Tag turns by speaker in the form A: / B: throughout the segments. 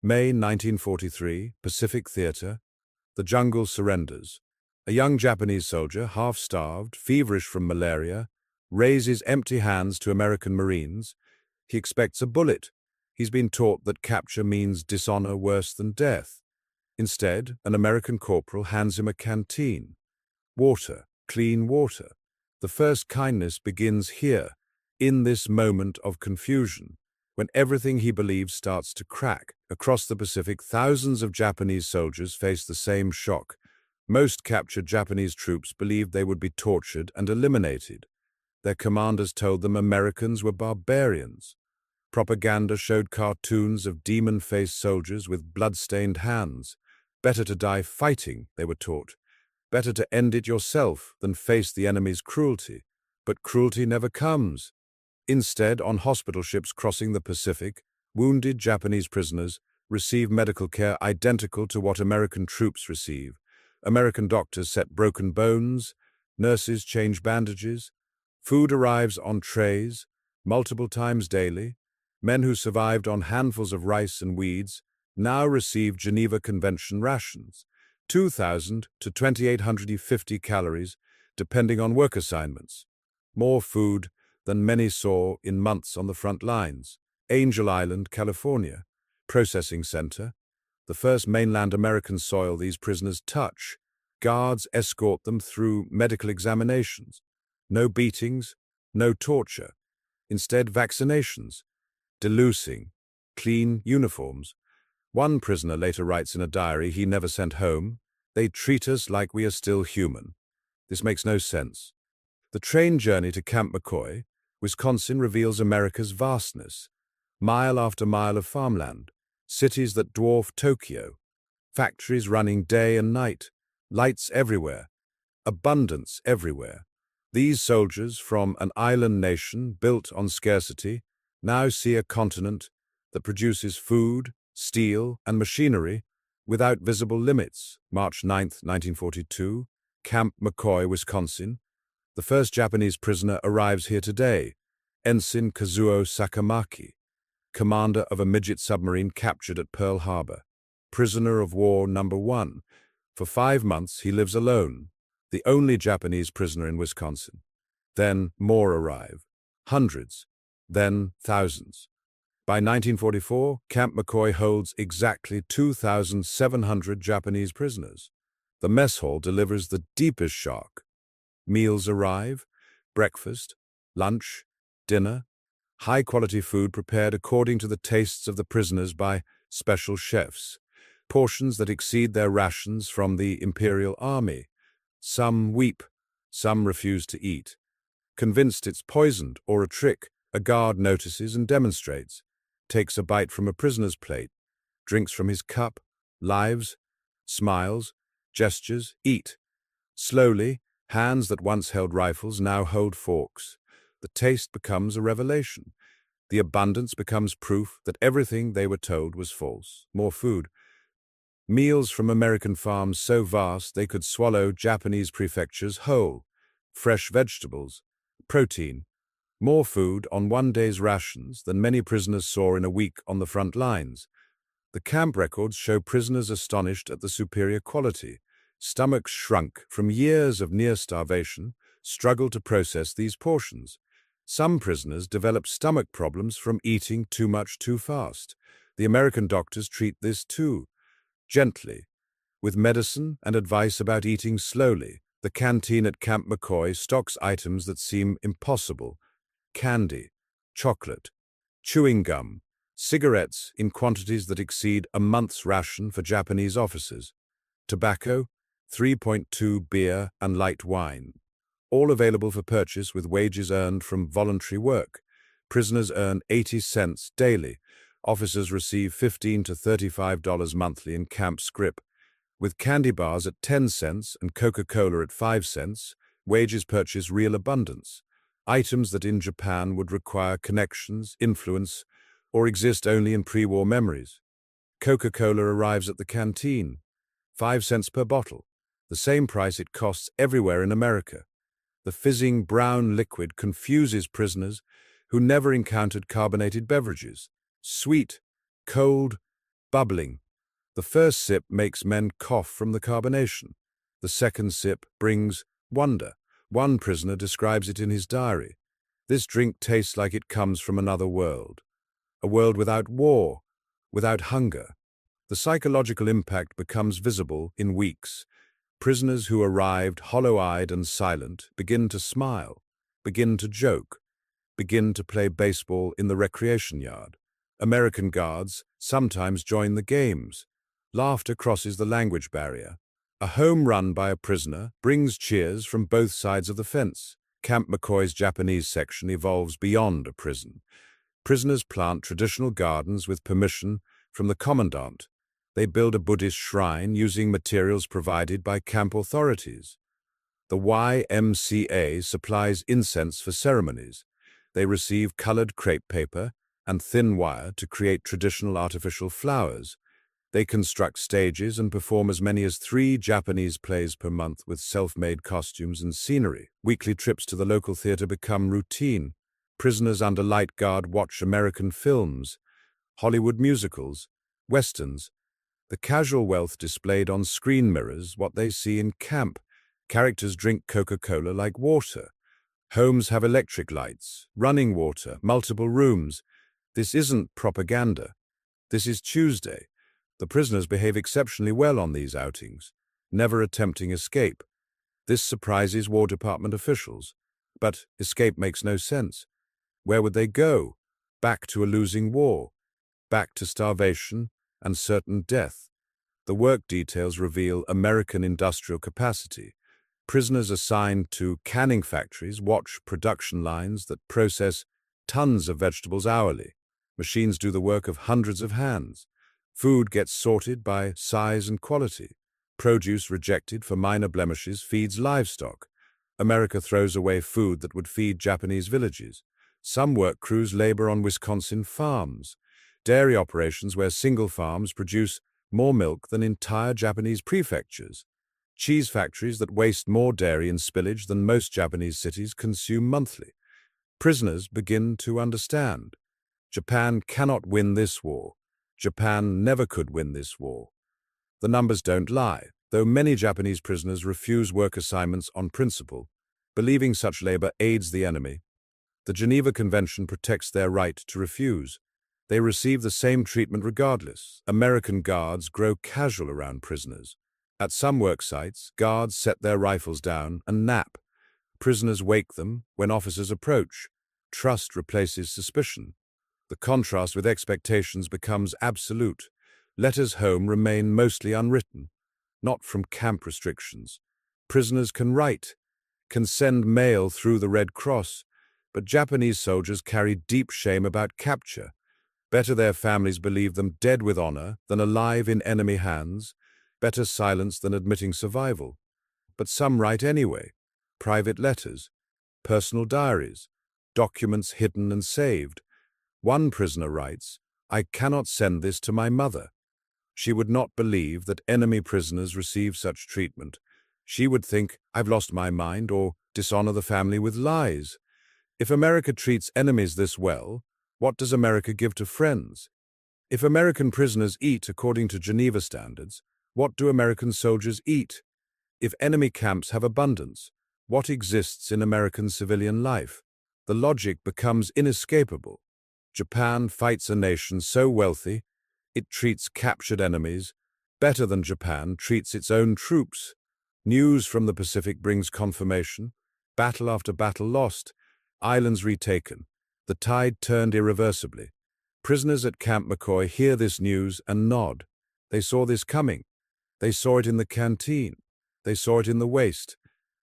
A: May 1943, Pacific Theater. The jungle surrenders. A young Japanese soldier, half-starved, feverish from malaria, raises empty hands to American Marines. He expects a bullet. He's been taught that capture means dishonor worse than death. Instead, an American corporal hands him a canteen. Water, clean water. The first kindness begins here, in this moment of confusion, when everything he believes starts to crack. Across the Pacific, thousands of Japanese soldiers face the same shock. Most captured Japanese troops believed they would be tortured and eliminated. Their commanders told them Americans were barbarians. Propaganda showed cartoons of demon-faced soldiers with blood-stained hands. Better to die fighting, they were taught. Better to end it yourself than face the enemy's cruelty. But cruelty never comes. Instead, on hospital ships crossing the Pacific, wounded Japanese prisoners receive medical care identical to what American troops receive. American doctors set broken bones, nurses change bandages, food arrives on trays, multiple times daily. Men who survived on handfuls of rice and weeds now receive Geneva Convention rations, 2,000 to 2,850 calories, depending on work assignments. More food than many saw in months on the front lines. Angel Island, California, processing center, the first mainland American soil these prisoners touch. Guards escort them through medical examinations. No beatings, no torture. Instead, vaccinations, delousing, clean uniforms. One prisoner later writes in a diary he never sent home, "They treat us like we are still human." This makes no sense. The train journey to Camp McCoy, Wisconsin, reveals America's vastness. Mile after mile of farmland, cities that dwarf Tokyo, factories running day and night, lights everywhere, abundance everywhere. These soldiers from an island nation built on scarcity now see a continent that produces food, steel, and machinery without visible limits. March 9, 1942, Camp McCoy, Wisconsin. The first Japanese prisoner arrives here today, Ensign Kazuo Sakamaki, commander of a midget submarine captured at Pearl Harbor. Prisoner of war number 1. For 5 months he lives alone, the only Japanese prisoner in Wisconsin. Then more arrive, hundreds, then thousands. By 1944, Camp McCoy holds exactly 2,700 Japanese prisoners. The mess hall delivers the deepest shock. Meals arrive, breakfast, lunch, dinner, high-quality food prepared according to the tastes of the prisoners by special chefs, portions that exceed their rations from the Imperial Army. Some weep, some refuse to eat. Convinced it's poisoned or a trick, a guard notices and demonstrates, takes a bite from a prisoner's plate, drinks from his cup, lives, smiles, gestures, eat. Slowly, hands that once held rifles now hold forks. The taste becomes a revelation. The abundance becomes proof that everything they were told was false. More food. Meals from American farms so vast they could swallow Japanese prefectures whole. Fresh vegetables. Protein. More food on one day's rations than many prisoners saw in a week on the front lines. The camp records show prisoners astonished at the superior quality. Stomachs shrunk from years of near starvation, struggled to process these portions. Some prisoners developed stomach problems from eating too much too fast. The American doctors treat this too, gently, with medicine and advice about eating slowly. The canteen at Camp McCoy stocks items that seem impossible: candy, chocolate, chewing gum, cigarettes in quantities that exceed a month's ration for Japanese officers, tobacco, 3.2 beer and light wine, all available for purchase with wages earned from voluntary work. Prisoners earn 80 cents daily. Officers receive $15 to $35 monthly in camp scrip. With candy bars at 10 cents and Coca-Cola at 5 cents, wages purchase real abundance. Items that in Japan would require connections, influence, or exist only in pre-war memories. Coca-Cola arrives at the canteen, 5 cents per bottle, the same price it costs everywhere in America. The fizzing brown liquid confuses prisoners who never encountered carbonated beverages. Sweet, cold, bubbling. The first sip makes men cough from the carbonation. The second sip brings wonder. One prisoner describes it in his diary. This drink tastes like it comes from another world. A world without war, without hunger. The psychological impact becomes visible in weeks. Prisoners who arrived hollow-eyed and silent begin to smile, begin to joke, begin to play baseball in the recreation yard. American guards sometimes join the games. Laughter crosses the language barrier. A home run by a prisoner brings cheers from both sides of the fence. Camp McCoy's Japanese section evolves beyond a prison. Prisoners plant traditional gardens with permission from the commandant. They build a Buddhist shrine using materials provided by camp authorities. The YMCA supplies incense for ceremonies. They receive colored crepe paper and thin wire to create traditional artificial flowers. They construct stages and perform as many as 3 Japanese plays per month with self-made costumes and scenery. Weekly trips to the local theater become routine. Prisoners under light guard watch American films, Hollywood musicals, westerns. The casual wealth displayed on screen mirrors what they see in camp. Characters drink Coca-Cola like water. Homes have electric lights, running water, multiple rooms. This isn't propaganda. This is Tuesday. The prisoners behave exceptionally well on these outings, never attempting escape. This surprises War Department officials. But escape makes no sense. Where would they go? Back to a losing war. Back to starvation and certain death. The work details reveal American industrial capacity. Prisoners assigned to canning factories watch production lines that process tons of vegetables hourly. Machines do the work of hundreds of hands. Food gets sorted by size and quality. Produce rejected for minor blemishes feeds livestock. America throws away food that would feed Japanese villages. Some work crews labor on Wisconsin farms. Dairy operations where single farms produce more milk than entire Japanese prefectures. Cheese factories that waste more dairy and spillage than most Japanese cities consume monthly. Prisoners begin to understand. Japan cannot win this war. Japan never could win this war. The numbers don't lie, though many Japanese prisoners refuse work assignments on principle, believing such labor aids the enemy. The Geneva Convention protects their right to refuse. They receive the same treatment regardless. American guards grow casual around prisoners. At some work sites, guards set their rifles down and nap. Prisoners wake them when officers approach. Trust replaces suspicion. The contrast with expectations becomes absolute. Letters home remain mostly unwritten, not from camp restrictions. Prisoners can write, can send mail through the Red Cross, but Japanese soldiers carry deep shame about capture. Better their families believe them dead with honor than alive in enemy hands. Better silence than admitting survival. But some write anyway. Private letters, personal diaries, documents hidden and saved. One prisoner writes, "I cannot send this to my mother. She would not believe that enemy prisoners receive such treatment. She would think I've lost my mind or dishonor the family with lies. If America treats enemies this well, what does America give to friends? If American prisoners eat according to Geneva standards, what do American soldiers eat? If enemy camps have abundance, what exists in American civilian life? The logic becomes inescapable. Japan fights a nation so wealthy, it treats captured enemies better than Japan treats its own troops. News from the Pacific brings confirmation. Battle after battle lost, islands retaken, the tide turned irreversibly. Prisoners at Camp McCoy hear this news and nod. They saw this coming. They saw it in the canteen. They saw it in the waste.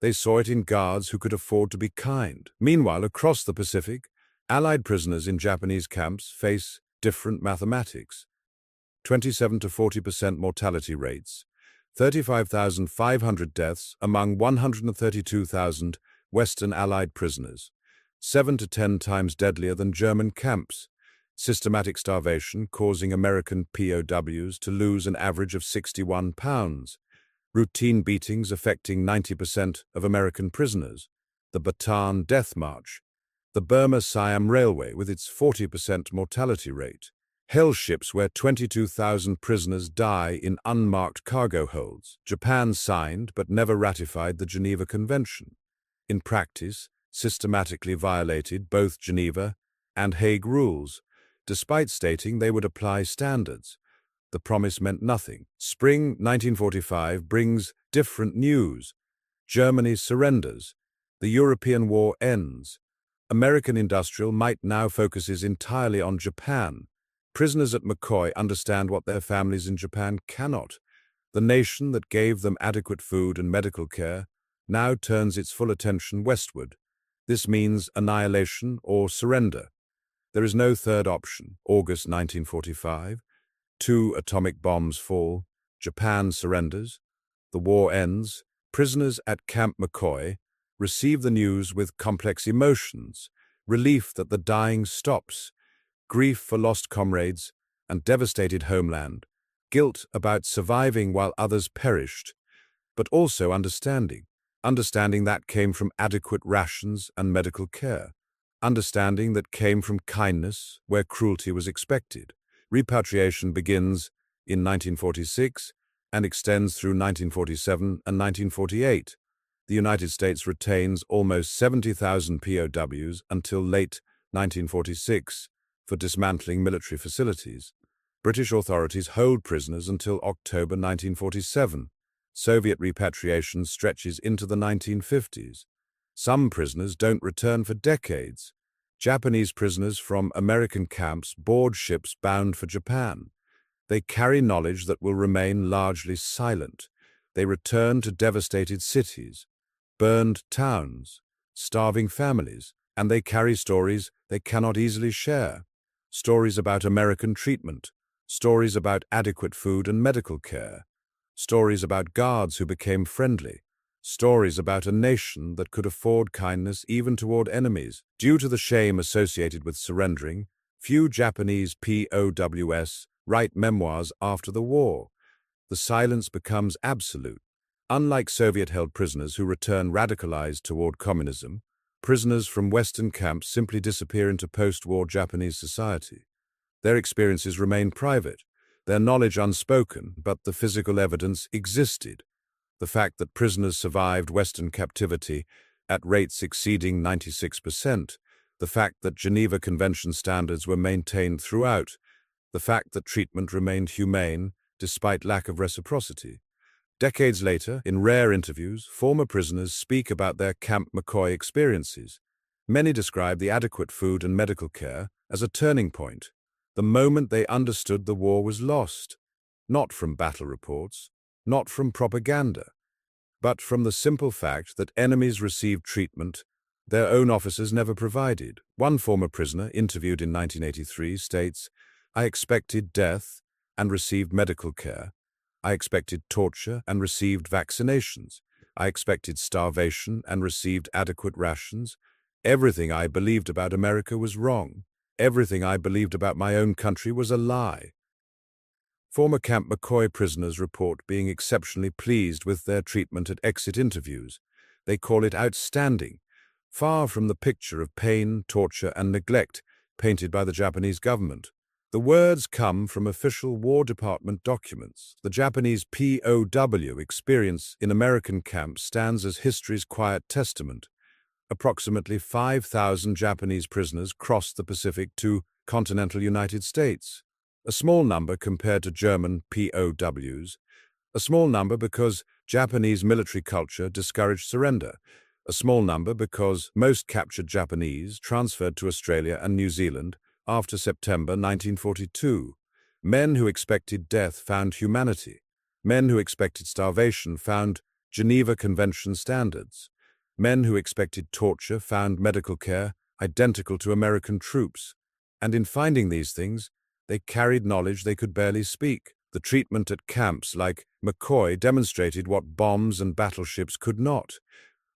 A: They saw it in guards who could afford to be kind. Meanwhile, across the Pacific, Allied prisoners in Japanese camps face different mathematics. 27 to 40% mortality rates, 35,500 deaths among 132,000 Western Allied prisoners, 7 to 10 times deadlier than German camps, systematic starvation causing American POWs to lose an average of 61 pounds, routine beatings affecting 90% of American prisoners, the Bataan Death March, the Burma-Siam Railway with its 40% mortality rate, Hell ships where 22,000 prisoners die in unmarked cargo holds. Japan signed but never ratified the Geneva Convention. In practice, systematically violated both Geneva and Hague rules, despite stating they would apply standards. The promise meant nothing. Spring 1945 brings different news. Germany surrenders. The European war ends. American industrial might now focuses entirely on Japan. Prisoners at McCoy understand what their families in Japan cannot. The nation that gave them adequate food and medical care now turns its full attention westward. This means annihilation or surrender. There is no third option. August 1945. 2 atomic bombs fall. Japan surrenders. The war ends. Prisoners at Camp McCoy receive the news with complex emotions, relief that the dying stops, grief for lost comrades and devastated homeland, guilt about surviving while others perished, but also understanding that came from adequate rations and medical care, understanding that came from kindness where cruelty was expected. Repatriation begins in 1946 and extends through 1947 and 1948. The United States retains almost 70,000 POWs until late 1946 for dismantling military facilities. British authorities hold prisoners until October 1947. Soviet repatriation stretches into the 1950s. Some prisoners don't return for decades. Japanese prisoners from American camps board ships bound for Japan. They carry knowledge that will remain largely silent. They return to devastated cities, burned towns, starving families, and they carry stories they cannot easily share. Stories about American treatment, stories about adequate food and medical care, stories about guards who became friendly, stories about a nation that could afford kindness even toward enemies. Due to the shame associated with surrendering, few Japanese POWs write memoirs after the war. The silence becomes absolute. Unlike Soviet-held prisoners who return radicalized toward communism, prisoners from Western camps simply disappear into post-war Japanese society. Their experiences remain private, their knowledge unspoken, but the physical evidence existed. The fact that prisoners survived Western captivity at rates exceeding 96%, the fact that Geneva Convention standards were maintained throughout, the fact that treatment remained humane despite lack of reciprocity. Decades later, in rare interviews, former prisoners speak about their Camp McCoy experiences. Many describe the adequate food and medical care as a turning point, the moment they understood the war was lost, not from battle reports, not from propaganda, but from the simple fact that enemies received treatment their own officers never provided. One former prisoner, interviewed in 1983, states, "I expected death and received medical care. I expected torture and received vaccinations. I expected starvation and received adequate rations. Everything I believed about America was wrong. Everything I believed about my own country was a lie." Former Camp McCoy prisoners report being exceptionally pleased with their treatment at exit interviews. They call it outstanding, far from the picture of pain, torture, and neglect painted by the Japanese government. The words come from official War Department documents. The Japanese POW experience in American camps stands as history's quiet testament. Approximately 5,000 Japanese prisoners crossed the Pacific to continental United States. A small number compared to German POWs. A small number because Japanese military culture discouraged surrender. A small number because most captured Japanese transferred to Australia and New Zealand after September 1942. Men who expected death found humanity. Men who expected starvation found Geneva Convention standards. Men who expected torture found medical care identical to American troops. And in finding these things, they carried knowledge they could barely speak. The treatment at camps like McCoy demonstrated what bombs and battleships could not.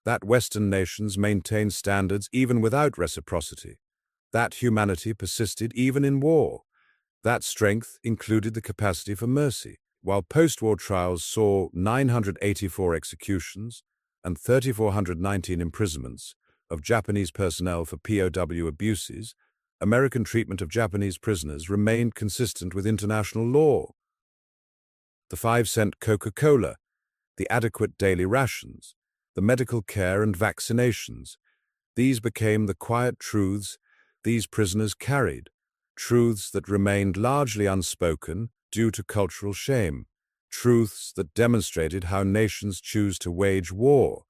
A: That Western nations maintained standards even without reciprocity. That humanity persisted even in war. That strength included the capacity for mercy. While post-war trials saw 984 executions and 3,419 imprisonments of Japanese personnel for POW abuses, American treatment of Japanese prisoners remained consistent with international law. The 5-cent Coca-Cola, the adequate daily rations, the medical care and vaccinations, these became the quiet truths these prisoners carried, truths that remained largely unspoken due to cultural shame, truths that demonstrated how nations choose to wage war